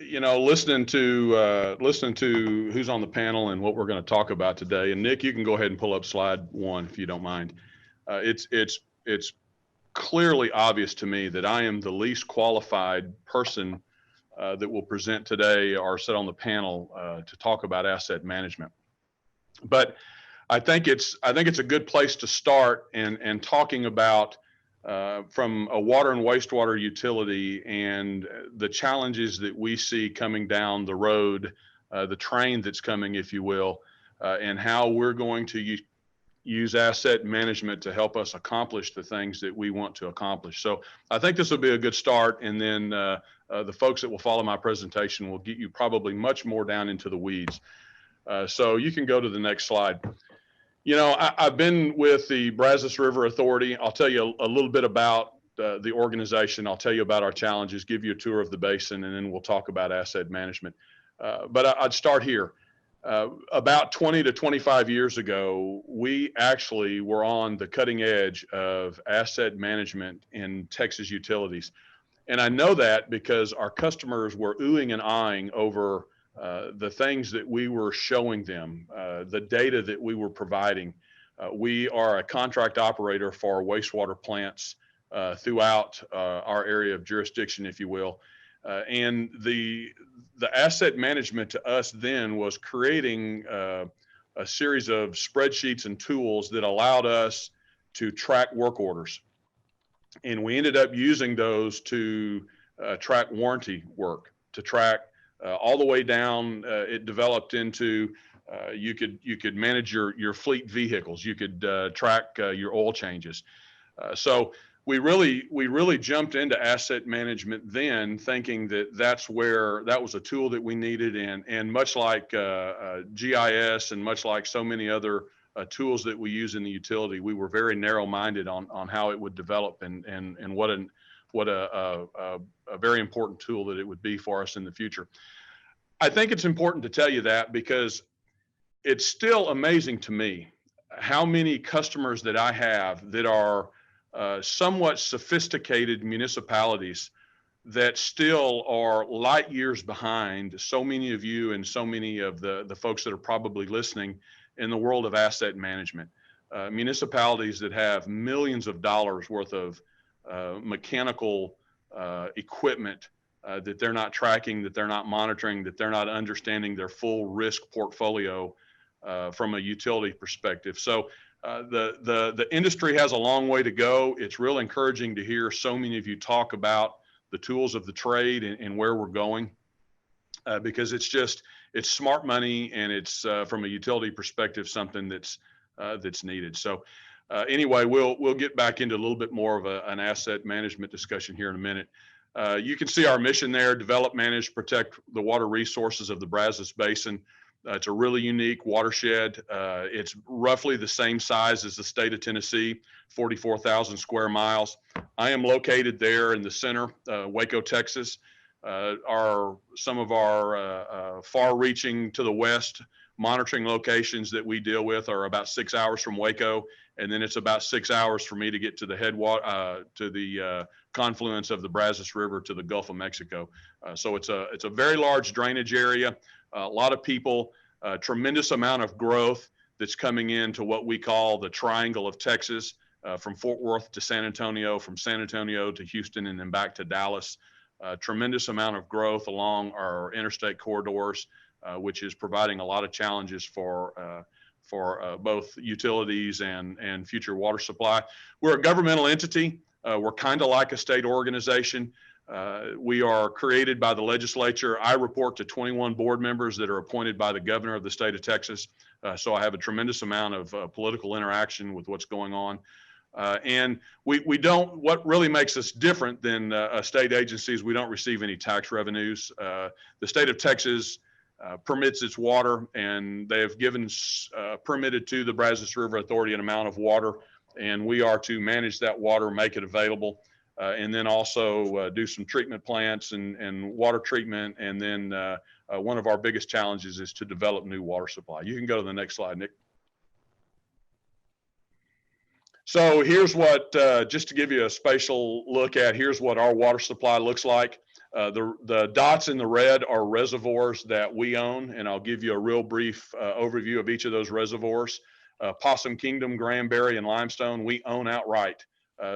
listening to who's on the panel and what we're going to talk about today. And Nick, you can go ahead and pull up slide one if you don't mind. It's clearly obvious to me that I am the least qualified person that will present today or sit on the panel to talk about asset management. But I think it's a good place to start and talking about from a water and wastewater utility and the challenges that we see coming down the road, the train that's coming, if you will, and how we're going to use asset management to help us accomplish the things that we want to accomplish. So I think this will be a good start, and then the folks that will follow my presentation will get you probably much more down into the weeds. So you can go to the next slide. I've been with the Brazos River Authority. I'll tell you a little bit about the organization. I'll tell you about our challenges, give you a tour of the basin, and then we'll talk about asset management. But I'd start here. About 20 to 25 years ago, we actually were on the cutting edge of asset management in Texas utilities. And I know that because our customers were oohing and eyeing over the things that we were showing them, the data that we were providing. We are a contract operator for wastewater plants throughout our area of jurisdiction, if you will. And the asset management to us then was creating a series of spreadsheets and tools that allowed us to track work orders. And we ended up using those to track warranty work, to track all the way down. It developed into you could manage your fleet vehicles. You could track your oil changes. So we really jumped into asset management then, thinking that that was a tool that we needed, and much like GIS and much like so many other tools that we use in the utility, we were very narrow-minded on how it would develop and what a very important tool that it would be for us in the future. I think it's important to tell you that because it's still amazing to me how many customers that I have that are somewhat sophisticated municipalities that still are light years behind so many of you and so many of the folks that are probably listening in the world of asset management. Municipalities that have millions of dollars worth of mechanical equipment that they're not tracking, that they're not monitoring, that they're not understanding their full risk portfolio from a utility perspective. So the industry has a long way to go. It's real encouraging to hear so many of you talk about the tools of the trade and where we're going, because it's smart money, and it's from a utility perspective something that's needed. So anyway, we'll get back into a little bit more of an asset management discussion here in a minute. You can see our mission there: develop, manage, protect the water resources of the Brazos Basin. It's a really unique watershed. It's roughly the same size as the state of Tennessee, 44,000 square miles. I am located there in the center, Waco, Texas. Some of our far-reaching to the west monitoring locations that we deal with are about 6 hours from Waco, and then it's about 6 hours for me to get to the headwater, to the confluence of the Brazos River to the Gulf of Mexico. So it's a very large drainage area. A lot of people, tremendous amount of growth that's coming into what we call the Triangle of Texas, from Fort Worth to San Antonio, from San Antonio to Houston, and then back to Dallas. Tremendous amount of growth along our interstate corridors, which is providing a lot of challenges for both utilities and future water supply. We're a governmental entity. We're kind of like a state organization. We are created by the legislature. I report to 21 board members that are appointed by the governor of the state of Texas. So I have a tremendous amount of political interaction with what's going on. And what really makes us different than a state agency is we don't receive any tax revenues. The state of Texas permits its water, and they have permitted to the Brazos River Authority an amount of water, and we are to manage that water, make it available. And then also do some treatment plants and water treatment. And then one of our biggest challenges is to develop new water supply. You can go to the next slide, Nick. So here's what, just to give you a spatial look at, here's what our water supply looks like. The dots in the red are reservoirs that we own, and I'll give you a real brief overview of each of those reservoirs. Possum Kingdom, Granbury, and Limestone, we own outright.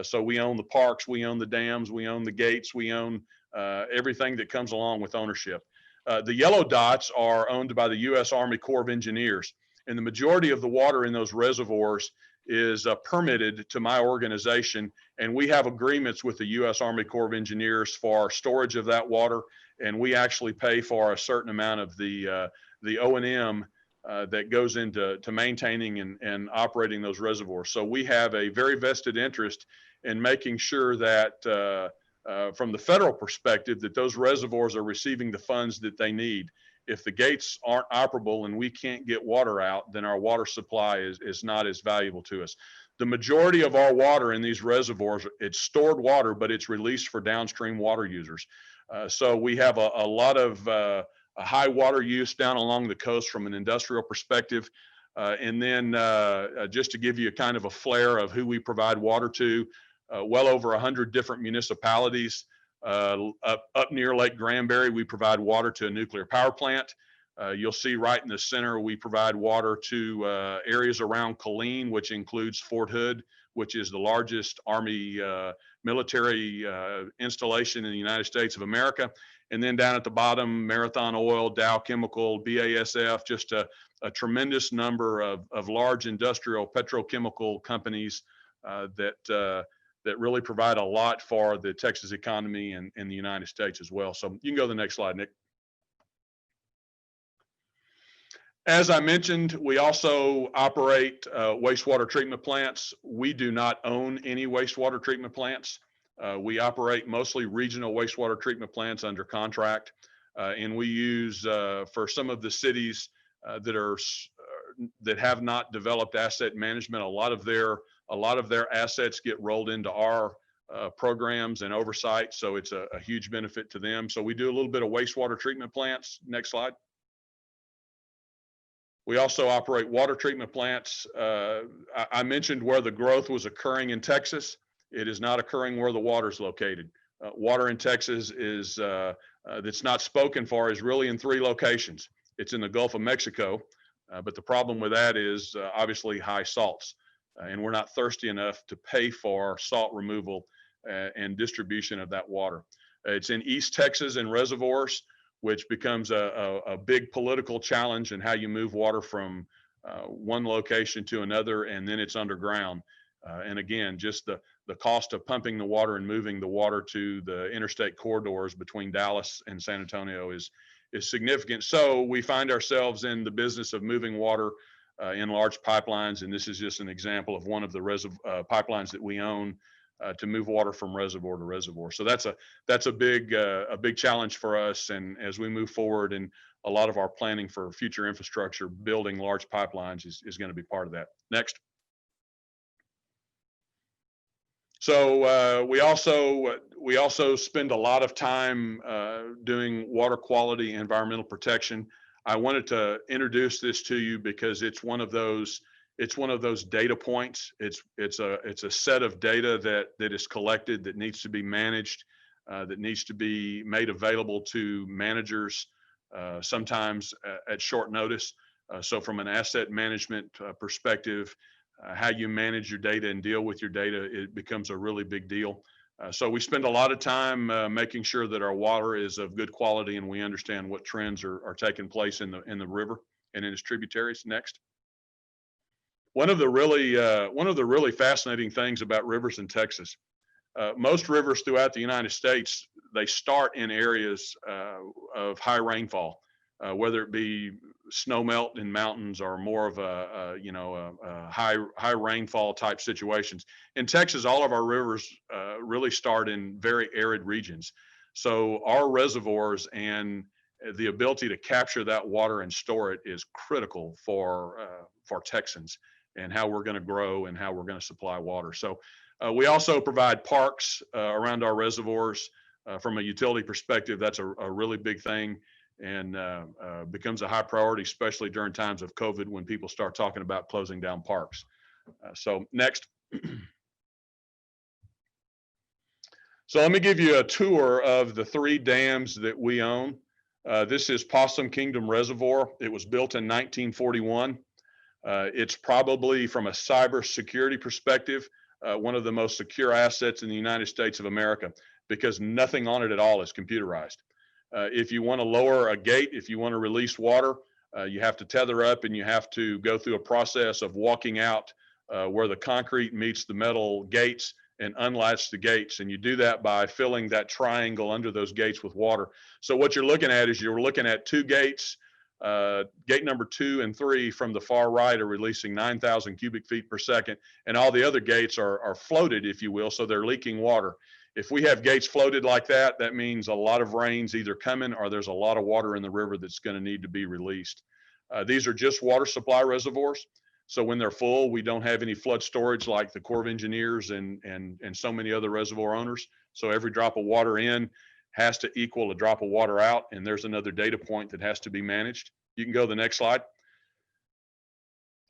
So we own the parks, we own the dams, we own the gates, we own everything that comes along with ownership. The yellow dots are owned by the U.S. Army Corps of Engineers, and the majority of the water in those reservoirs is permitted to my organization, and we have agreements with the U.S. Army Corps of Engineers for storage of that water, and we actually pay for a certain amount of the O&M that goes into maintaining and operating those reservoirs. So we have a very vested interest in making sure that from the federal perspective, that those reservoirs are receiving the funds that they need. If the gates aren't operable and we can't get water out, then our water supply is not as valuable to us. The majority of our water in these reservoirs, it's stored water, but it's released for downstream water users. So we have a lot of a high water use down along the coast from an industrial perspective. And then just to give you kind of a flair of who we provide water to, well over 100 different municipalities. Up near Lake Granbury, we provide water to a nuclear power plant. You'll see right in the center, we provide water to areas around Colleen, which includes Fort Hood, which is the largest Army military installation in the United States of America. And then down at the bottom, Marathon Oil, Dow Chemical, BASF, just a tremendous number of large industrial petrochemical companies that really provide a lot for the Texas economy and the United States as well. So you can go to the next slide, Nick. As I mentioned, we also operate wastewater treatment plants. We do not own any wastewater treatment plants. We operate mostly regional wastewater treatment plants under contract. And we use, for some of the cities that have not developed asset management, a lot of their assets get rolled into our programs and oversight. So it's a huge benefit to them. So we do a little bit of wastewater treatment plants. Next slide. We also operate water treatment plants. I mentioned where the growth was occurring in Texas. It is not occurring where the water is located. Water in Texas is, that's not spoken for, is really in 3 locations. It's in the Gulf of Mexico, but the problem with that is obviously high salts. And we're not thirsty enough to pay for salt removal and distribution of that water. It's in East Texas and reservoirs, which becomes a big political challenge in how you move water from one location to another, and then it's underground. And again, just the cost of pumping the water and moving the water to the interstate corridors between Dallas and San Antonio is significant. So we find ourselves in the business of moving water in large pipelines, and this is just an example of one of the pipelines that we own to move water from reservoir to reservoir. So that's a big challenge for us, and as we move forward, and a lot of our planning for future infrastructure, building large pipelines is going to be part of that. Next. So we also spend a lot of time doing water quality and environmental protection. I wanted to introduce this to you because it's one of those data points. It's a set of data that is collected, that needs to be managed, that needs to be made available to managers, sometimes at short notice. So from an asset management perspective, how you manage your data and deal with your data, it becomes a really big deal. So we spend a lot of time making sure that our water is of good quality, and we understand what trends are taking place in the river and in its tributaries. Next. One of the really fascinating things about rivers in Texas, most rivers throughout the United States, they start in areas of high rainfall, whether it be snow melt in mountains or more of a high rainfall type situations. In Texas, all of our rivers really start in very arid regions. So our reservoirs and the ability to capture that water and store it is critical for Texans and how we're going to grow and how we're going to supply water. So we also provide parks around our reservoirs. From a utility perspective, that's a really big thing, and becomes a high priority, especially during times of COVID when people start talking about closing down parks. So next. So let me give you a tour of the 3 dams that we own. This is Possum Kingdom Reservoir. It was built in 1941. It's probably, from a cybersecurity perspective, one of the most secure assets in the United States of America, because nothing on it at all is computerized. If you want to lower a gate, if you want to release water, you have to tether up and you have to go through a process of walking out where the concrete meets the metal gates and unlatch the gates. And you do that by filling that triangle under those gates with water. So what you're looking at is you're looking at 2 gates. Gate number 2 and 3 from the far right are releasing 9,000 cubic feet per second, and all the other gates are floated, if you will, so they're leaking water. If we have gates floated like that, that means a lot of rain's either coming or there's a lot of water in the river that's going to need to be released. These are just water supply reservoirs. So when they're full, we don't have any flood storage like the Corps of Engineers and so many other reservoir owners. So every drop of water in has to equal a drop of water out, and there's another data point that has to be managed. You can go to the next slide.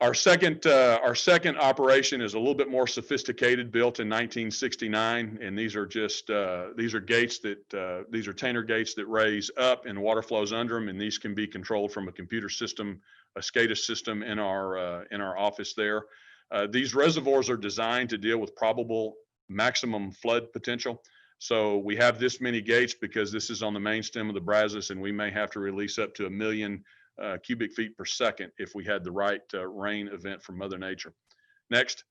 Our second operation is a little bit more sophisticated, built in 1969, and these are just these are gates that these are Tainer gates that raise up and water flows under them, and these can be controlled from a computer system, a SCADA system in our office there. These reservoirs are designed to deal with probable maximum flood potential. So we have this many gates because this is on the main stem of the Brazos, and we may have to release up to 1 million cubic feet per second if we had the right rain event from Mother Nature. Next.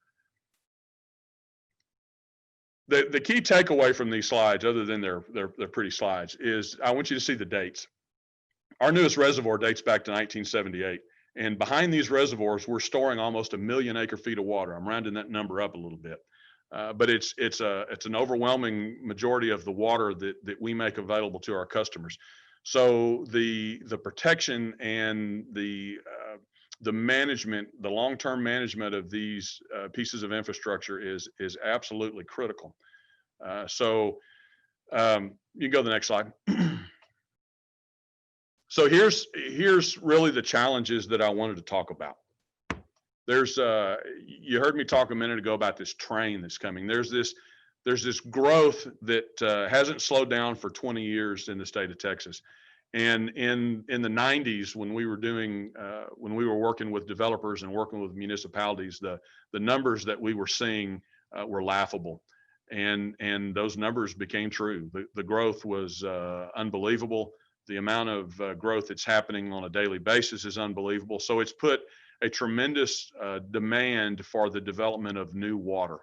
The key takeaway from these slides, other than they're pretty slides, is I want you to see the dates. Our newest reservoir dates back to 1978. And behind these reservoirs, we're storing almost 1 million acre feet of water. I'm rounding that number up a little bit. But it's an overwhelming majority of the water that we make available to our customers. So the protection and the management, the long-term management of these pieces of infrastructure is absolutely critical. You can go to the next slide. So here's really the challenges that I wanted to talk about. There's you heard me talk a minute ago about this train that's coming. There's this growth that hasn't slowed down for 20 years in the state of Texas. And in the 90s, when we were working with developers and working with municipalities, the numbers that we were seeing were laughable. And those numbers became true. The growth was unbelievable. The amount of growth that's happening on a daily basis is unbelievable. So it's put a tremendous demand for the development of new water.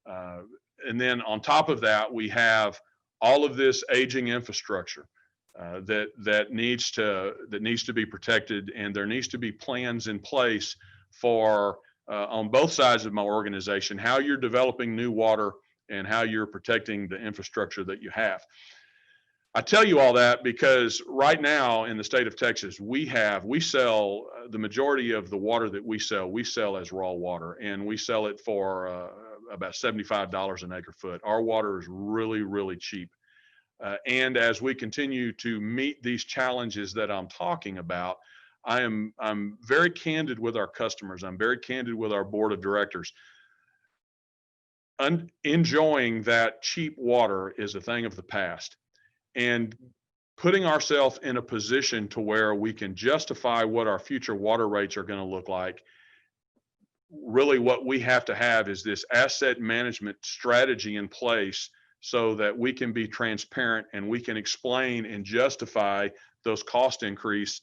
And then on top of that, we have all of this aging infrastructure that needs to be protected, and there needs to be plans in place for on both sides of my organization, how you're developing new water and how you're protecting the infrastructure that you have. I tell you all that because right now in the state of Texas, we sell the majority of the water that we sell as raw water, and we sell it for about $75 an acre foot. Our water is really, really cheap. And as we continue to meet these challenges that I'm talking about, I'm very candid with our customers. I'm very candid with our board of directors. Enjoying that cheap water is a thing of the past. And putting ourselves in a position to where we can justify what our future water rates are going to look like. Really what we have to have is this asset management strategy in place so that we can be transparent and we can explain and justify those cost increases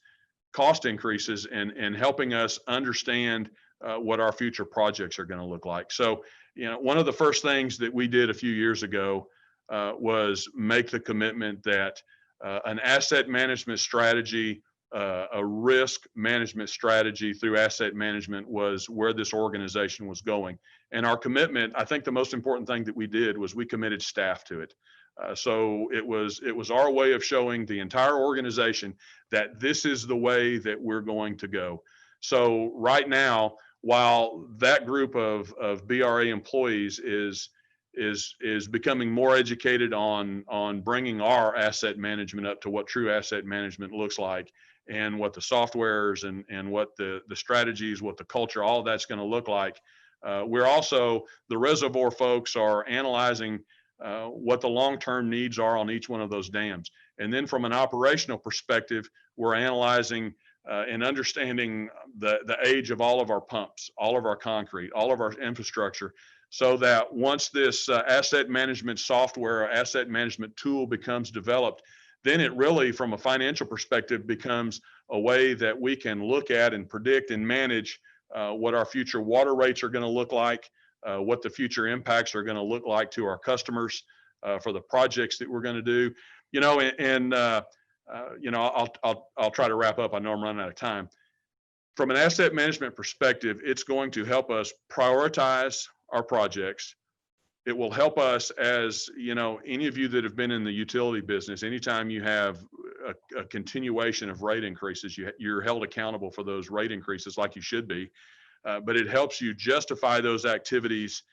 and helping us understand what our future projects are going to look like. So, one of the first things that we did a few years ago was make the commitment that an asset management strategy, a risk management strategy through asset management was where this organization was going. And our commitment, I think the most important thing that we did was we committed staff to it. So it was our way of showing the entire organization that this is the way that we're going to go. So right now, while that group of BRA employees is becoming more educated on bringing our asset management up to what true asset management looks like, and what the softwares and what the strategies, what the culture, all of that's going to look like. We're also, the reservoir folks are analyzing what the long-term needs are on each one of those dams. And then from an operational perspective, we're analyzing and understanding the age of all of our pumps, all of our concrete, all of our infrastructure, so that once this asset management software or asset management tool becomes developed, then it really, from a financial perspective, becomes a way that we can look at and predict and manage what our future water rates are going to look like, what the future impacts are going to look like to our customers for the projects that we're going to do. You know, you know, I'll try to wrap up. I know I'm running out of time. From an asset management perspective, it's going to help us prioritize our projects. It will help us, as you know, any of you that have been in the utility business, anytime you have a continuation of rate increases, you're held accountable for those rate increases like you should be. But it helps you justify those activities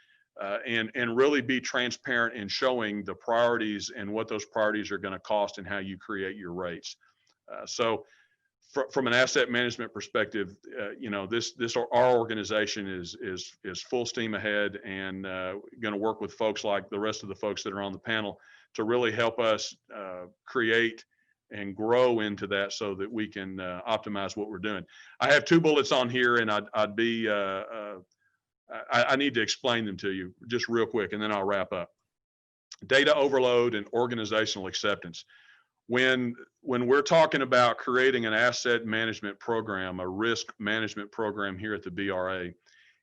and really be transparent in showing the priorities and what those priorities are going to cost and how you create your rates. So from an asset management perspective, you know, our organization is full steam ahead, and going to work with folks like the rest of the folks that are on the panel to really help us create and grow into that, so that we can optimize what we're doing. I have 2 bullets on here, and I need to explain them to you just real quick, and then I'll wrap up. Data overload and organizational acceptance. When we're talking about creating an asset management program, a risk management program here at the BRA,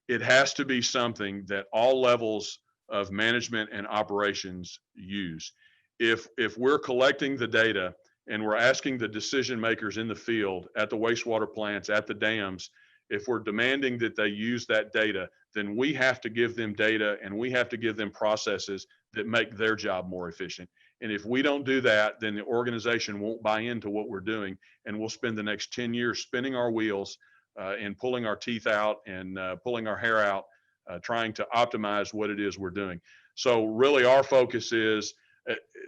it has to be something that all levels of management and operations use. If we're collecting the data and we're asking the decision makers in the field, at the wastewater plants, at the dams, if we're demanding that they use that data, then we have to give them data, and we have to give them processes that make their job more efficient. And if we don't do that, then the organization won't buy into what we're doing, and we'll spend the next 10 years spinning our wheels and pulling our teeth out and pulling our hair out, trying to optimize what it is we're doing. So really our focus is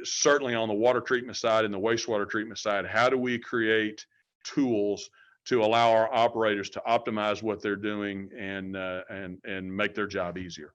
certainly on the water treatment side and the wastewater treatment side. How do we create tools to allow our operators to optimize what they're doing and make their job easier?